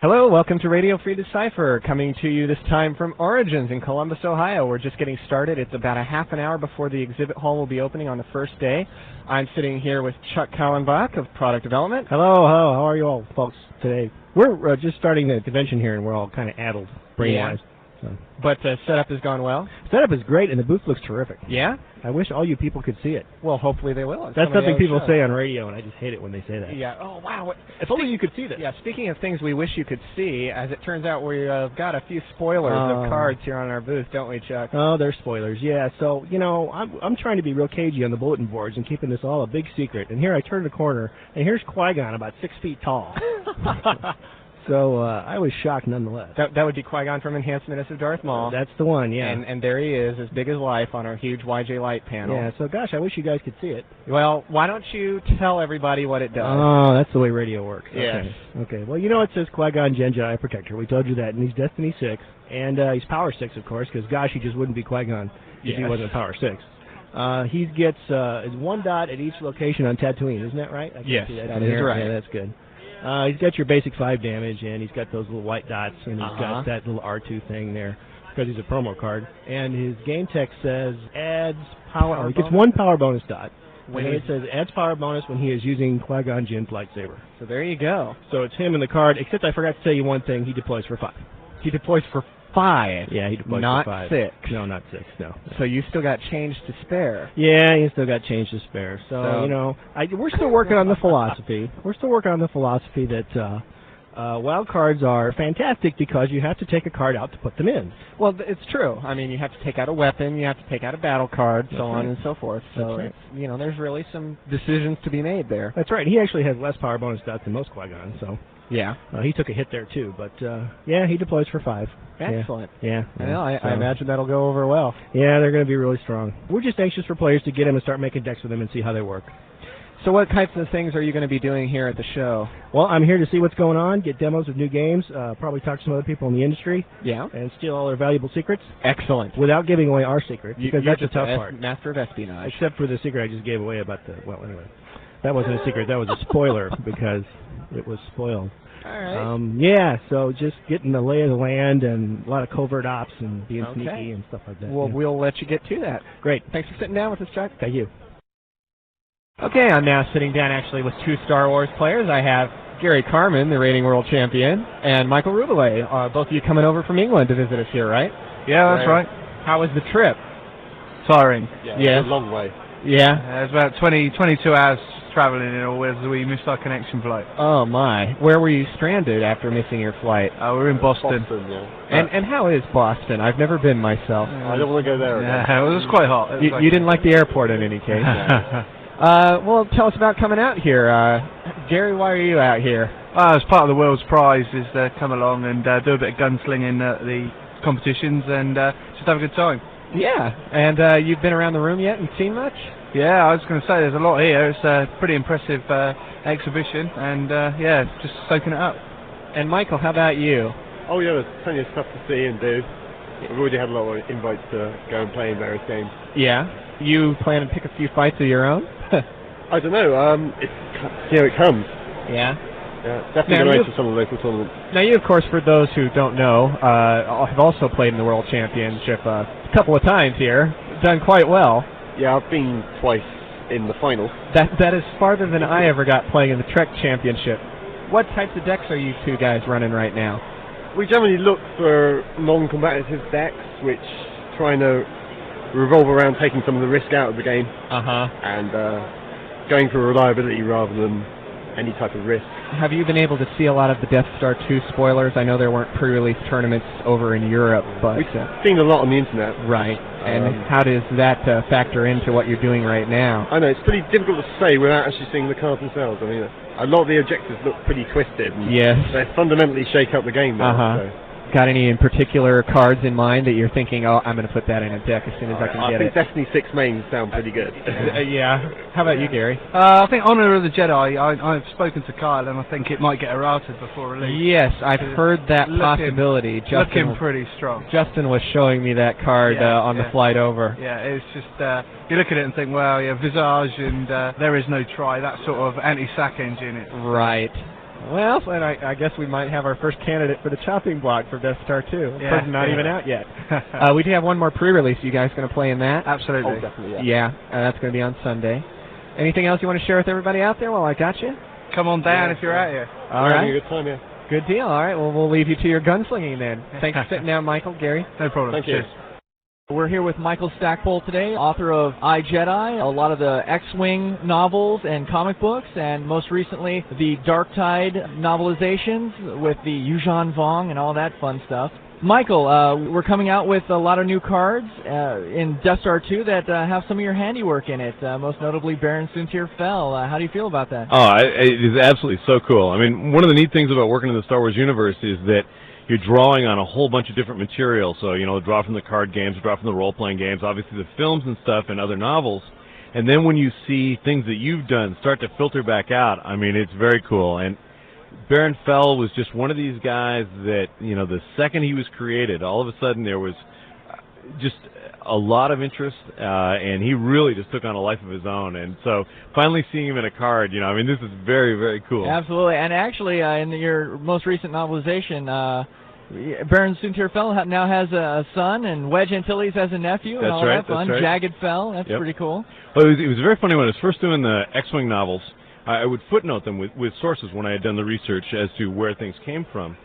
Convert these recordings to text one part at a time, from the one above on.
Hello, welcome to Radio Free Decipher, coming to you this time from Origins in Columbus, Ohio. We're just getting started. It's about a half an hour before the exhibit hall will be opening on the first day. I'm sitting here with Chuck Kallenbach of Product Development. Hello, how are you all folks today? We're just starting the convention here, and we're all kind of addled, brain-wise. Yeah. So. But setup has gone well? Setup is great, and the booth looks terrific. Yeah? I wish all you people could see it. Well, hopefully they will. That's something people say on radio, and I just hate it when they say that. Yeah. Oh, wow. If only you could see this. Yeah, speaking of things we wish you could see, as it turns out we've got a few spoilers of cards here on our booth, don't we, Chuck? Oh, they're spoilers, yeah. So, you know, I'm trying to be real cagey on the bulletin boards and keeping this all a big secret. And here I turn the corner, and here's Qui-Gon about 6 feet tall. So I was shocked nonetheless. That would be Qui-Gon from Enhancement of Darth Maul. That's the one, yeah. And there he is, as big as life on our huge YJ Light panel. Yeah, so gosh, I wish you guys could see it. Well, why don't you tell everybody what it does? Oh, that's the way radio works. Yes. Okay. Well, you know it says Qui-Gon Jedi Protector. We told you that, and he's Destiny 6. And he's Power 6, of course, because gosh, he just wouldn't be Qui-Gon if he wasn't Power 6. He gets is 1 dot at each location on Tatooine, isn't that right? Yes, that is right. Yeah, that's good. He's got your basic 5 damage, and he's got those little white dots, and he's got that little R2 thing there, because he's a promo card. And his game text says adds power. He gets 1 power bonus dot. And it says adds power bonus when he is using Qui-Gon Jinn's lightsaber. So there you go. So it's him in the card, except I forgot to tell you one thing. He deploys for 5. He deploys for 5. Yeah, he deploys not for 5. 6. No, not 6. No. So you still got change to spare. Yeah, you still got change to spare. So you know, we're still working on the philosophy. We're still working on the philosophy that wild cards are fantastic because you have to take a card out to put them in. Well, it's true. I mean, you have to take out a weapon, you have to take out a battle card, so on and so forth. So it's, you know, there's really some decisions to be made there. That's right. He actually has less power bonus dots than most Qui-Gon. So. Yeah. He took a hit there, too, but, yeah, he deploys for 5. Excellent. Yeah. Well, I imagine that'll go over well. Yeah, they're going to be really strong. We're just anxious for players to get him and start making decks with them and see how they work. So what types of things are you going to be doing here at the show? Well, I'm here to see what's going on, get demos of new games, probably talk to some other people in the industry. Yeah. And steal all their valuable secrets. Excellent. Without giving away our secret, because that's the tough part. Master of espionage. Except for the secret I just gave away about the, well, anyway. That wasn't a secret, that was a spoiler because it was spoiled. All right. Yeah, so just getting the lay of the land and a lot of covert ops and being sneaky and stuff like that. Well, we'll let you get to that. Great. Thanks for sitting down with us, Chuck. Thank you. Okay, I'm now sitting down actually with 2 Star Wars players. I have Gary Carmen, the reigning world champion, and Michael Rubelet. Both of you coming over from England to visit us here, right? Yeah, that's right. How was the trip? Tiring. Yeah, it's a long way. Yeah? It was about 22 hours travelling in all as we missed our connection flight. Oh, my. Where were you stranded after missing your flight? We were in Boston. Yeah. And how is Boston? I've never been myself. I don't want to go there again. Yeah, it was quite hot. You didn't like the airport in any case. Well, tell us about coming out here. Gary, why are you out here? As part of the World's Prize is to come along and do a bit of gunslinging at the competitions and just have a good time. Yeah, and you've been around the room yet and seen much? Yeah, I was going to say there's a lot here. It's a pretty impressive exhibition and yeah, just soaking it up. And Michael, how about you? Oh yeah, there's plenty of stuff to see and do. We've already had a lot of invites to go and play in various games. Yeah? You plan to pick a few fights of your own? I don't know, here it comes. Yeah? Yeah, definitely going to race for some of the local tournaments. Now you, of course, for those who don't know, have also played in the World Championship a couple of times here. Done quite well. Yeah, I've been twice in the final. That is farther than I ever got playing in the Trek Championship. What types of decks are you 2 guys running right now? We generally look for non-competitive decks, which try to revolve around taking some of the risk out of the game. And going for reliability rather than any type of risk. Have you been able to see a lot of the Death Star 2 spoilers? I know there weren't pre-release tournaments over in Europe, but... We've seen a lot on the internet. Right. And how does that factor into what you're doing right now? I know, it's pretty difficult to say without actually seeing the cards themselves. I mean, a lot of the objectives look pretty twisted. And yes. They fundamentally shake up the game now. So. Got any in particular cards in mind that you're thinking, oh, I'm going to put that in a deck as soon as I can get it? I think Destiny 6 mains sound pretty good. Yeah. How about you, Gary? I think Honor of the Jedi, I've spoken to Kyle and I think it might get errated before release. Yes, I've heard that possibility. Looking pretty strong. Justin was showing me that card on the flight over. Yeah, it's just, you look at it and think, well, yeah, Visage and There Is No Try, that sort of anti-sack engine. Right. Well, and I guess we might have our first candidate for the chopping block for Death Star 2. Yeah. It's not even out yet. We do have one more pre-release. You guys going to play in that? Absolutely. Oh, definitely, Yeah, that's going to be on Sunday. Anything else you want to share with everybody out there while I got you? Come on down if you're out here. All We're right. having a good time, yeah. Good deal. All right. Well, we'll leave you to your gunslinging then. Thanks for sitting down, Michael, Gary. No problem. Thank you. Cheers. We're here with Michael Stackpole today, author of I, Jedi, a lot of the X-Wing novels and comic books, and most recently the Dark Tide novelizations with the Yuuzhan Vong and all that fun stuff. Michael, we're coming out with a lot of new cards in Death Star 2 that have some of your handiwork in it, most notably Baron Soontir Fel. How do you feel about that? Oh, it is absolutely so cool. I mean, one of the neat things about working in the Star Wars universe is that you're drawing on a whole bunch of different material. So, draw from the card games, draw from the role-playing games, obviously the films and stuff and other novels. And then when you see things that you've done start to filter back out, I mean, it's very cool. And Baron Fel was just one of these guys that, the second he was created, all of a sudden there was just a lot of interest, and he really just took on a life of his own. And so finally seeing him in a card, this is very, very cool. Absolutely. And actually, in your most recent novelization, Baron Soontir Fel now has a son, and Wedge Antilles has a nephew, and all that fun. That's right. Jagged Fel, that's pretty cool. Well, it was very funny when I was first doing the X-Wing novels. I would footnote them with sources when I had done the research as to where things came from.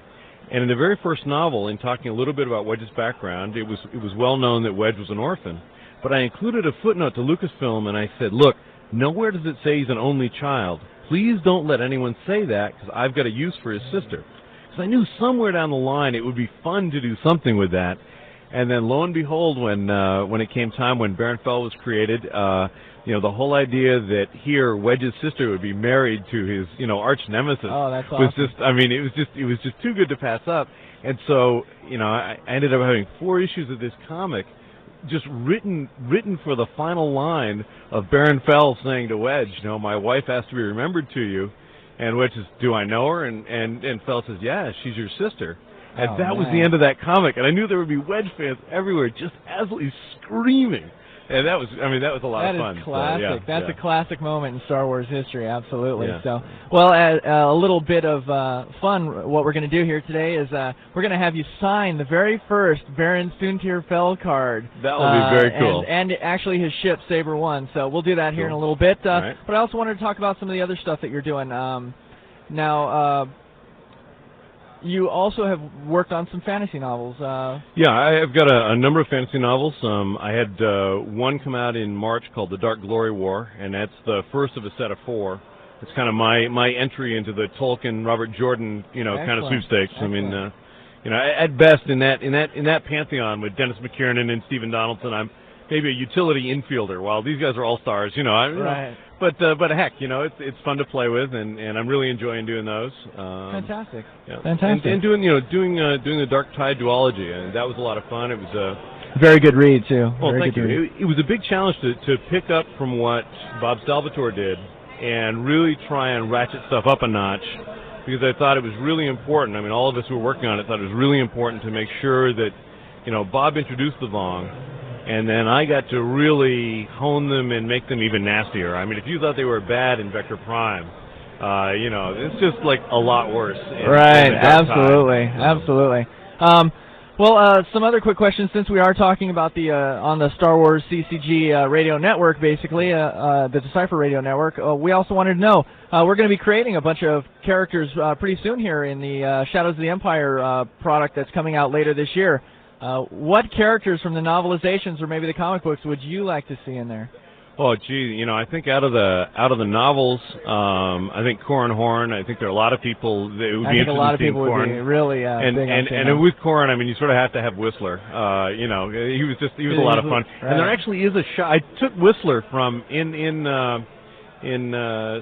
And in the very first novel, in talking a little bit about Wedge's background, it was well known that Wedge was an orphan. But I included a footnote to Lucasfilm, and I said, look, nowhere does it say he's an only child. Please don't let anyone say that, because I've got a use for his sister. Because I knew somewhere down the line it would be fun to do something with that. And then lo and behold, when it came time when Baron Fel was created, the whole idea that here Wedge's sister would be married to his, arch nemesis that's was awesome. just, it was just too good to pass up. And so, I ended up having 4 issues of this comic just written for the final line of Baron Fel saying to Wedge, my wife has to be remembered to you. And Wedge says, do I know her? And Fel says, yeah, she's your sister. And that was the end of that comic. And I knew there would be Wedge fans everywhere just absolutely screaming. And that was a lot of fun. That is classic. That's a classic moment in Star Wars history, absolutely. Yeah. So, well, a little bit of fun, what we're going to do here today is we're going to have you sign the very first Baron Soontir Fel card. That will be very cool. And actually his ship, Saber 1. So we'll do that here in a little bit. Right. But I also wanted to talk about some of the other stuff that you're doing. Now, you also have worked on some fantasy novels. Yeah, I've got a number of fantasy novels. I had one come out in March called The Dark Glory War, and that's the first of a set of 4. It's kind of my entry into the Tolkien, Robert Jordan, kind of sweepstakes. Excellent. I mean, at best in that pantheon with Dennis McKiernan and Stephen Donaldson, I'm maybe a utility infielder. While these guys are all stars, Right. But heck, it's fun to play with, and I'm really enjoying doing those. Fantastic. Yeah. Fantastic. And doing the Dark Tide duology, and that was a lot of fun. It was very good read too. well, very thank good you. read. It was a big challenge to pick up from what Bob Salvatore did and really try and ratchet stuff up a notch, because I thought it was really important. I mean, all of us who were working on it thought it was really important to make sure that, Bob introduced the Vong, and then I got to really hone them and make them even nastier. I mean, if you thought they were bad in Vector Prime, it's just like a lot worse. Right, absolutely, absolutely. Well, some other quick questions, since we are talking about the on the Star Wars CCG radio network, basically, the Decipher radio network. We also wanted to know, we're going to be creating a bunch of characters pretty soon here in the Shadows of the Empire product that's coming out later this year. What characters from the novelizations or maybe the comic books would you like to see in there? Oh, gee, I think out of the novels, I think Corran Horn. I think there are a lot of people that would be interested in seeing Corran. I think a lot of people would be really big on seeing and with Corran, I mean, you sort of have to have Whistler. He was a lot of fun. Right. And there actually is a shot. I took Whistler from in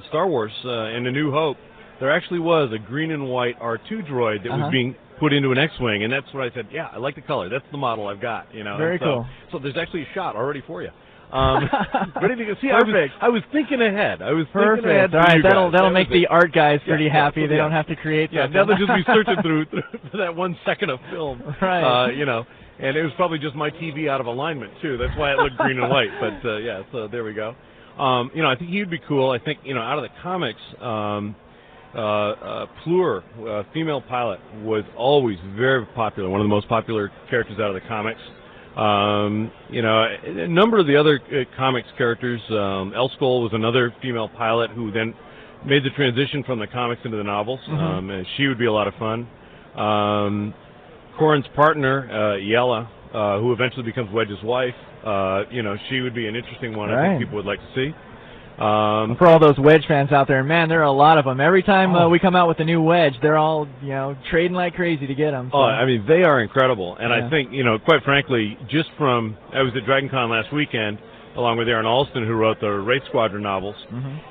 Star Wars in A New Hope. There actually was a green and white R2 droid that was being put into an X-Wing, and that's what I said. Yeah, I like the color. That's the model I've got. Very cool. So there's actually a shot already for you. Ready to go see? Perfect. I was thinking ahead. Perfect. All right, that'll make the art guys pretty happy. They don't have to create. Yeah, now they'll just be searching through for that 1 second of film. Right. And it was probably just my TV out of alignment too. That's why it looked green and white. But yeah, so there we go. I think he'd be cool. I think out of the comics. Plur, female pilot, was always very popular, one of the most popular characters out of the comics. You know, a number of the other comics characters, Elskull was another female pilot who then made the transition from the comics into the novels. And she would be a lot of fun. Corrin's partner, Yella, who eventually becomes Wedge's wife, you know, she would be an interesting one. I think people would like to see. For all those Wedge fans out there, man, there are a lot of them. Every time we come out with a new Wedge, they're all, you know, trading like crazy to get them. So. Oh, I mean, they are incredible. And I think, you know, quite frankly, just from, I was at Dragon Con last weekend, along with Aaron Alston, who wrote the Wraith Squadron novels.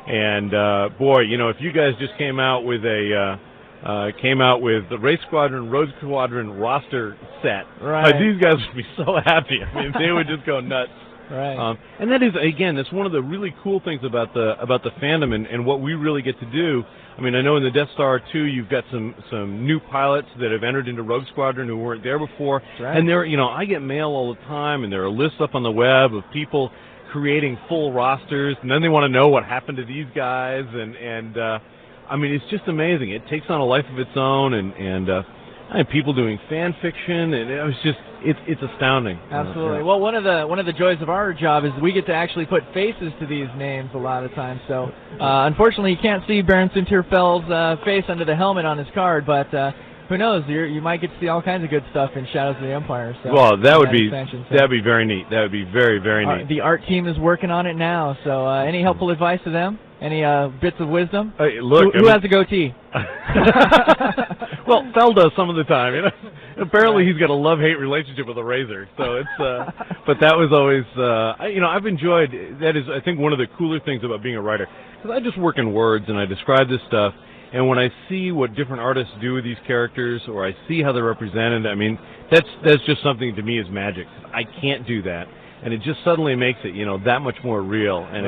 And, boy, you know, if you guys just came out with the Wraith Squadron, Rogue Squadron roster set, these guys would be so happy. I mean, they would just go nuts. And that is, again, that's one of the really cool things about the fandom and what we really get to do. I mean, I know in the Death Star 2 you've got some new pilots that have entered into Rogue Squadron who weren't there before. And there, you know, I get mail all the time, and there are lists up on the web of people creating full rosters, and then they want to know what happened to these guys, and I mean, it's just amazing. It takes on a life of its own, and people doing fan fiction, and it was just, it's astounding. Absolutely. Well, one of the joys of our job is we get to actually put faces to these names a lot of times. So, unfortunately, you can't see Baron Sintirfell's face under the helmet on his card, but who knows? You might get to see all kinds of good stuff in Shadows of the Empire. So well, that'd be very neat. That would be very, very neat. The art team is working on it now. So, any helpful advice to them? Any bits of wisdom? Look, who has a goatee? Well, Fell does some of the time. You know, apparently he's got a love-hate relationship with a razor. So it's, but that was always, you know, I've enjoyed. That is, I think, one of the cooler things about being a writer, because I just work in words and I describe this stuff. And when I see what different artists do with these characters, or I see how they're represented, I mean, that's just something to me is magic. I can't do that. And it just suddenly makes it, you know, that much more real, and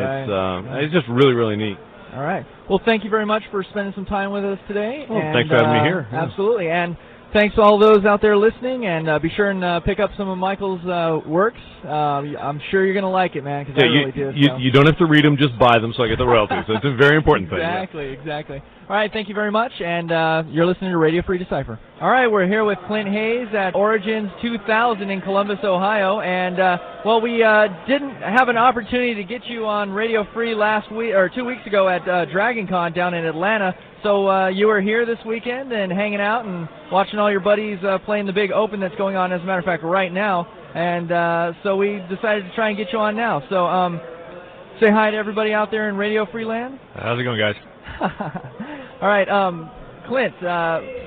it's just really, really neat. All right. Well, thank you very much for spending some time with us today. Well, thanks for having me here. Absolutely, and thanks to all those out there listening, and be sure and pick up some of Michael's works. I'm sure you're going to like it, man, because I really do. You don't have to read them, just buy them so I get the royalties. So it's a very important thing. Exactly. All right, thank you very much, and you're listening to Radio Free Decipher. All right, we're here with Clint Hayes at Origins 2000 in Columbus, Ohio, and well, we didn't have an opportunity to get you on Radio Free last week or 2 weeks ago at Dragon Con down in Atlanta. So you were here this weekend and hanging out and watching all your buddies playing the big Open that's going on, as a matter of fact, right now. And so we decided to try and get you on now. So say hi to everybody out there in Radio Free Land. How's it going, guys? All right, Clint,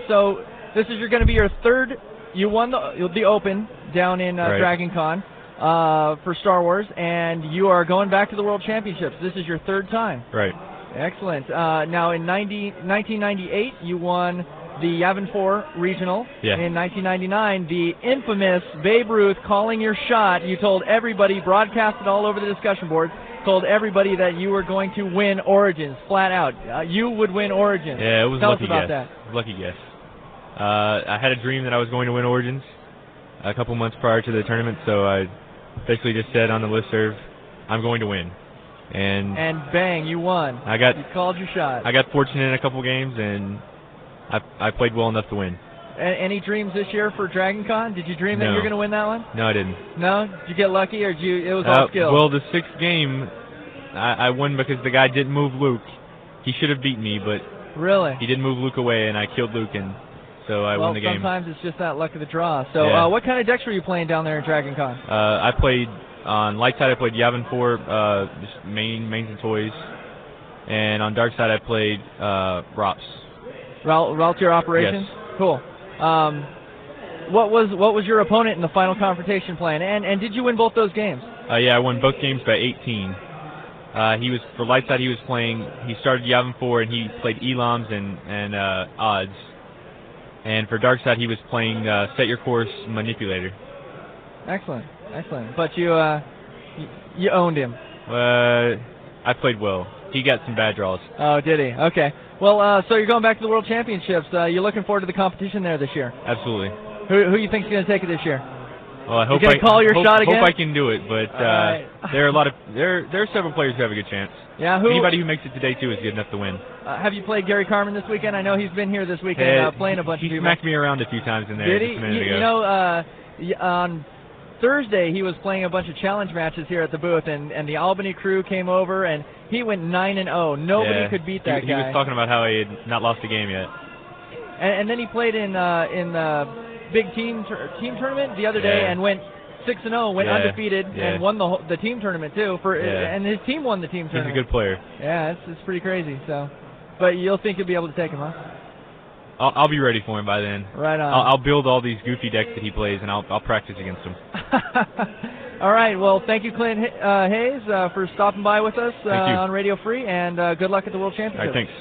so this is going to be your third. You won the Open down in Dragon Con for Star Wars, and you are going back to the World Championships. This is your third time. Right. Excellent. Now, in 1998, you won the Yavin 4 Regional. Yeah. In 1999, the infamous Babe Ruth calling your shot. You told everybody, broadcasted all over the discussion boards, told everybody that you were going to win Origins, flat out. You would win Origins. Yeah, it was Tell lucky us about guess. that. Lucky guess. I had a dream that I was going to win Origins a couple months prior to the tournament, so I basically just said on the listserv, I'm going to win. And bang, you won. You called your shot. I got fortunate in a couple games, and I played well enough to win. Any dreams this year for Dragon Con? Did you dream that you were going to win that one? No, I didn't. No? Did you get lucky, or it was all skill? Well, the sixth game, I won because the guy didn't move Luke. He should have beaten me, but really, he didn't move Luke away, and I killed Luke, and so I won the game. Sometimes it's just that luck of the draw. So what kind of decks were you playing down there in Dragon Con? I played, on light side I played Yavin 4, just mains and toys, and on dark side I played Rops. Raltier Operations? Yes. Cool. What was your opponent in the final confrontation playing? And did you win both those games? Yeah, I won both games by 18. He was, for light side, he started Yavin 4 and he played Elams and Odds. And for dark side, he was playing Set Your Course Manipulator. Excellent. But you owned him. I played well. He got some bad draws. Oh, did he? Okay. Well, so you're going back to the World Championships. You're looking forward to the competition there this year? Absolutely. Who you think is going to take it this year? Well, I hope you gonna call your shot again? Hope I can do it, but there are several players who have a good chance. Yeah, anybody who makes it to day 2 is good enough to win. Have you played Gary Carmen this weekend? I know he's been here this weekend playing a bunch of people. He smacked me around a few times in there. Did he? Just a minute ago. You know, on Thursday he was playing a bunch of challenge matches here at the booth, and the Albany crew came over, and he went 9-0. Nobody could beat that guy. He was talking about how he had not lost a game yet. And then he played in the big team tournament the other day and went 6-0, went undefeated, and won the team tournament too. And his team won the team tournament. He's a good player. Yeah, it's pretty crazy. So, but you'll think you'll be able to take him, huh? I'll be ready for him by then. Right on. I'll build all these goofy decks that he plays, and I'll practice against him. All right. Well, thank you, Clint Hayes, for stopping by with us on Radio Free, and good luck at the World Championship. All right, thanks.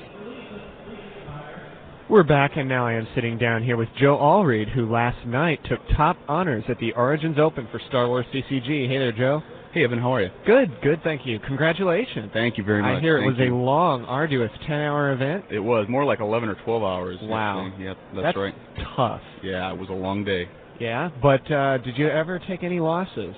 We're back, and now I am sitting down here with Joe Alread, who last night took top honors at the Origins Open for Star Wars CCG. Hey there, Joe. Hey, Evan, how are you? Good, thank you. Congratulations. Thank you very much. I hear it was a long, arduous 10-hour event. It was more like 11 or 12 hours. Wow. Yep, that's right. Tough. Yeah, it was a long day. Yeah, but did you ever take any losses?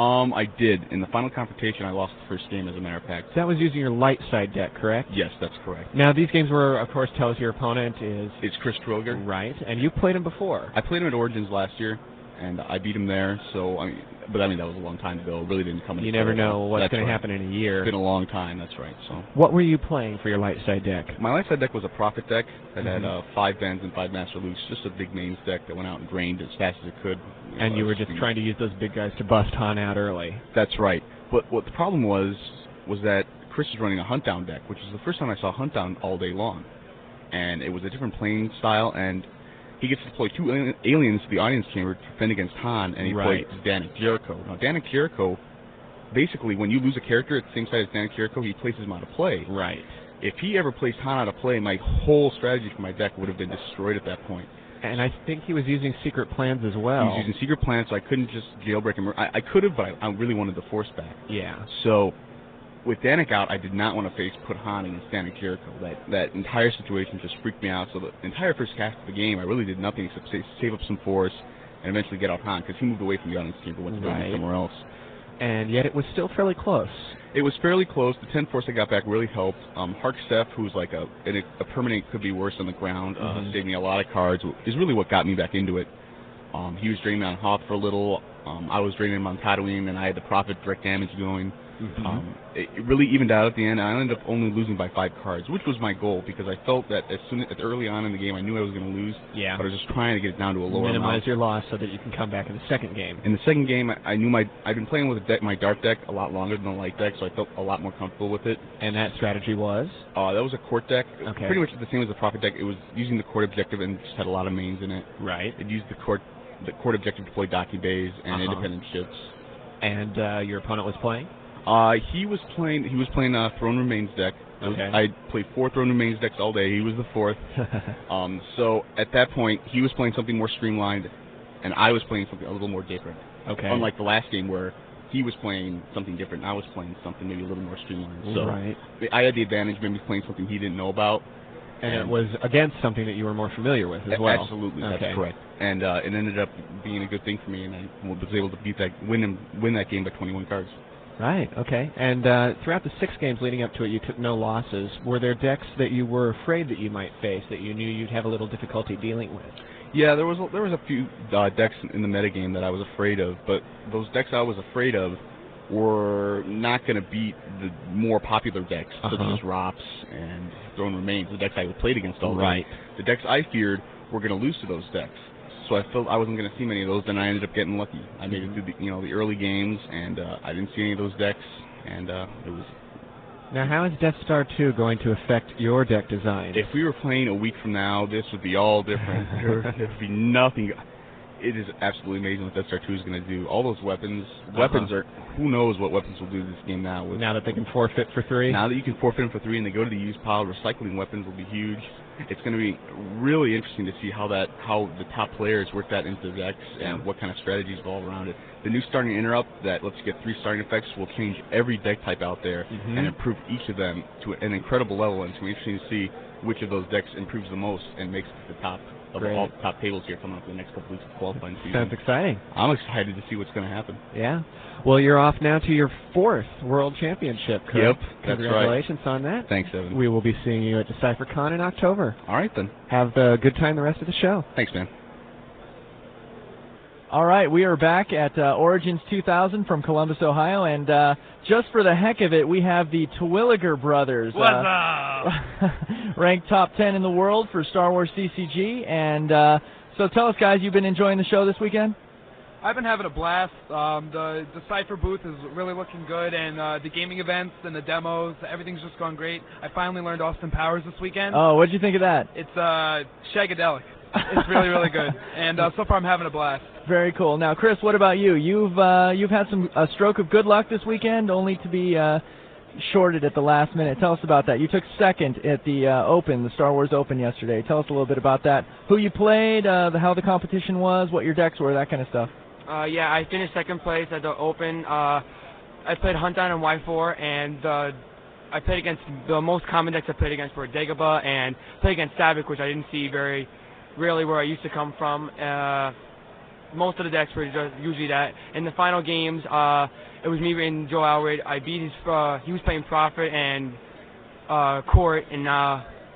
I did. In the final confrontation, I lost the first game, as a matter of fact. That was using your light side deck, correct? Yes, that's correct. Now, these games were, of course, tell us your opponent is... It's Chris Trilger. Right, and you played him before. I played him at Origins last year, and I beat him there, so, that was a long time ago. It really didn't come into You never know what's going to happen in a year. It's been a long time, that's right. So. What were you playing for your light side deck? My light side deck was a Prophet deck that had 5 Bends and 5 Master Loots, just a big mains deck that went out and drained as fast as it could. And you were just trying to use those big guys to bust Han out early. That's right. But what the problem was that Chris was running a Hunt Down deck, which was the first time I saw Hunt Down all day long. And it was a different playing style, and he gets to deploy 2 aliens to the audience chamber to defend against Han, and he played Danik Jericho. Now, Danik Jericho, basically, when you lose a character at the same side as Danik Jericho, he places him out of play. Right. If he ever placed Han out of play, my whole strategy for my deck would have been destroyed at that point. And I think he was using secret plans as well. He was using secret plans, so I couldn't just jailbreak him. I could have, but I really wanted the force back. Yeah. So, with Danik out, I did not want to put Han against Danik Jericho. That entire situation just freaked me out. So the entire first half of the game, I really did nothing except save up some force and eventually get out Han, because he moved away from the audience chamber, went to go somewhere else. And yet it was still fairly close. It was fairly close. The 10 force I got back really helped. Hark Steph, who's like a permanent could be worse on the ground, saved me a lot of cards, is really what got me back into it. He was draining me on Hoth for a little. I was draining him on Tatooine, and I had the Prophet direct damage going. It really evened out at the end. I ended up only losing by 5 cards, which was my goal, because I felt that early on in the game, I knew I was going to lose. Yeah. But I was just trying to get it down to a lower Minimize amount. your loss so that you can come back in the second game. In the second game, I knew I'd been playing with my dark deck a lot longer than the light deck, so I felt a lot more comfortable with it. And that strategy was? That was a court deck. Okay. Pretty much the same as the Prophet deck. It was using the court objective and just had a lot of mains in it. Right. It used the court objective to deploy Daki Bays and independent ships. And your opponent was playing? He was playing Throne Remains deck. Okay. I played 4 Throne Remains decks all day. He was the 4th. So at that point, he was playing something more streamlined, and I was playing something a little more different. Okay. Unlike the last game where he was playing something different, I was playing something maybe a little more streamlined. So I had the advantage of maybe playing something he didn't know about. And it was against something that you were more familiar with as well. Absolutely, that's correct. And it ended up being a good thing for me, and I was able to win that game by 21 cards. Right, okay. And throughout the 6 games leading up to it, you took no losses. Were there decks that you were afraid that you might face, that you knew you'd have a little difficulty dealing with? Yeah, there was a few decks in the metagame that I was afraid of, but those decks I was afraid of were not going to beat the more popular decks, such as Rops and Throne Remains, the decks I played against all day. The decks I feared were going to lose to those decks. So I felt I wasn't going to see many of those, and I ended up getting lucky. I made it through the early games, and I didn't see any of those decks, and it was... Now, how is Death Star 2 going to affect your deck design? If we were playing a week from now, this would be all different. There'd be nothing... It is absolutely amazing what Death Star 2 is going to do. All those weapons are... Who knows what weapons will do this game now. Now that they can forfeit for 3? Now that you can forfeit them for 3 and they go to the use pile, recycling weapons will be huge. It's going to be really interesting to see how the top players work that into the decks and what kind of strategies evolve around it. The new starting interrupt that lets you get 3 starting effects will change every deck type out there and improve each of them to an incredible level, and it's going to be interesting to see which of those decks improves the most and makes it to the top. of Great. all top tables here coming up in the next couple weeks of qualifying season. Sounds exciting. I'm excited to see what's going to happen. Yeah. Well, you're off now to your 4th World Championship, correct? Yep, that's Congratulations on that. Thanks, Evan. We will be seeing you at Decipher Con in October. All right, then. Have a good time the rest of the show. Thanks, man. All right, we are back at Origins 2000 from Columbus, Ohio, and just for the heck of it, we have the Terwilliger brothers. What's up? Ranked top 10 in the world for Star Wars CCG, and so tell us, guys, you've been enjoying the show this weekend? I've been having a blast. The Decipher booth is really looking good, and the gaming events and the demos, everything's just gone great. I finally learned Austin Powers this weekend. Oh, what'd you think of that? It's shagadelic. It's really, really good, and so far I'm having a blast. Very cool. Now, Chris, what about you? You've had a stroke of good luck this weekend, only to be shorted at the last minute. Tell us about that. You took second at the Open, the Star Wars Open yesterday. Tell us a little bit about that. Who you played, how the competition was, what your decks were, that kind of stuff. Yeah, I finished second place at the Open. I played Huntdown and Y4, and I played against the most common decks I played against were Dagobah, and played against Savik, which I didn't see really where I used to come from. Most of the decks were just usually that. In the final games, it was me and Joe Alread. I beat his. He was playing Prophet and Court, and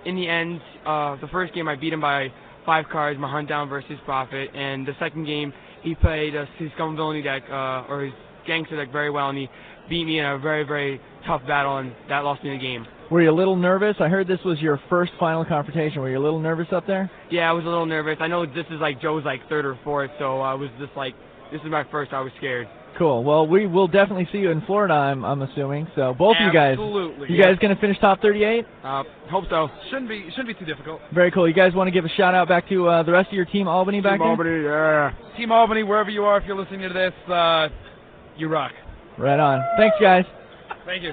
in the end, the first game I beat him by 5 cards, my Huntdown versus Prophet, and the second game he played his Scum Villainy deck or his Gangster deck very well, and he beat me in a very, very tough battle, and that lost me the game. Were you a little nervous? I heard this was your first final confrontation. Were you a little nervous up there? Yeah, I was a little nervous. I know this is like Joe's like 3rd or 4th, so I was just like, this is my first. I was scared. Cool. Well, we will definitely see you in Florida, I'm assuming. So both of you guys. Absolutely. You guys going to finish top 38? Hope so. Shouldn't be too difficult. Very cool. You guys want to give a shout out back to the rest of your Team Albany back there? Team Albany, yeah. Team Albany, wherever you are, if you're listening to this, you rock. Right on. Thanks, guys. Thank you.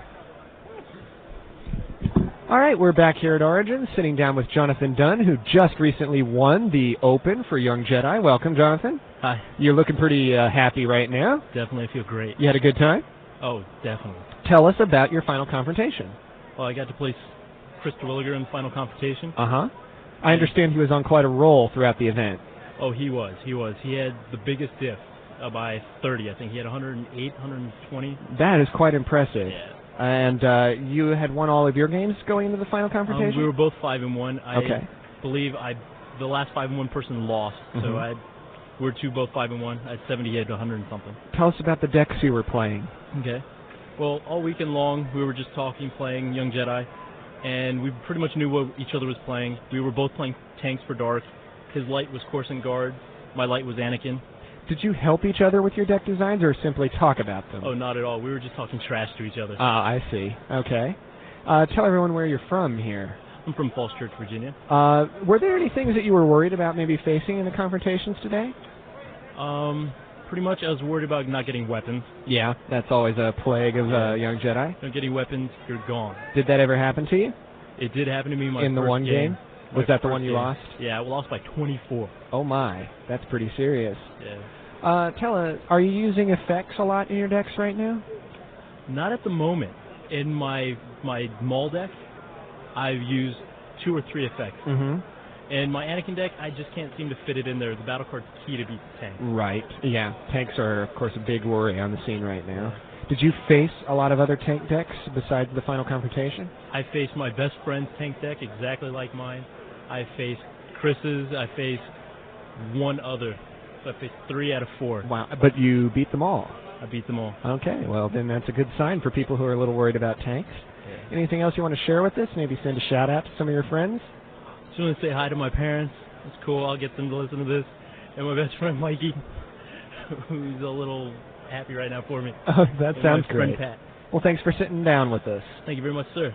All right, we're back here at Origins, sitting down with Jonathan Dunn, who just recently won the Open for Young Jedi. Welcome, Jonathan. Hi. You're looking pretty happy right now. Definitely feel great. You had a good time? Oh, definitely. Tell us about your final confrontation. Well, I got to place Chris Terwilliger in the final confrontation. Uh-huh. I understand he was on quite a roll throughout the event. Oh, he was. He had the biggest diff by 30, I think. He had 108, 120. That is quite impressive. Yeah. And you had won all of your games going into the final confrontation? We were both 5-1. Okay. I believe the last 5-1 person lost, so we're both 5-1. I had 70, he had 100 and something. Tell us about the decks you were playing. Okay. Well, all weekend long, we were just talking, playing Young Jedi, and we pretty much knew what each other was playing. We were both playing tanks for Dark. His light was Coruscant Guard. My light was Anakin. Did you help each other with your deck designs or simply talk about them? Oh, not at all. We were just talking trash to each other. Ah, I see. Okay. Tell everyone where you're from here. I'm from Falls Church, Virginia. Were there any things that you were worried about maybe facing in the confrontations today? Pretty much I was worried about not getting weapons. Yeah, that's always a plague of Young Jedi. Not getting weapons, you're gone. Did that ever happen to you? It did happen to me in the one game. Was that the one you lost? Yeah, I lost by 24. Oh my, that's pretty serious. Yeah. Tell us, are you using effects a lot in your decks right now? Not at the moment. In my Maul deck, I've used 2 or 3 effects. In my Anakin deck, I just can't seem to fit it in there. The battle card's key to beat the tank. Right. Yeah, tanks are, of course, a big worry on the scene right now. Did you face a lot of other tank decks besides the final confrontation? I faced my best friend's tank deck exactly like mine. I faced Chris's. I faced one other. So I faced 3 out of 4. Wow, but you beat them all. I beat them all. Okay, well, then that's a good sign for people who are a little worried about tanks. Yeah. Anything else you want to share with us? Maybe send a shout-out to some of your friends? Just want to say hi to my parents. It's cool. I'll get them to listen to this. And my best friend, Mikey, who's a little happy right now for me. Oh, that and sounds my friend, great. Pat. Well, thanks for sitting down with us. Thank you very much, sir.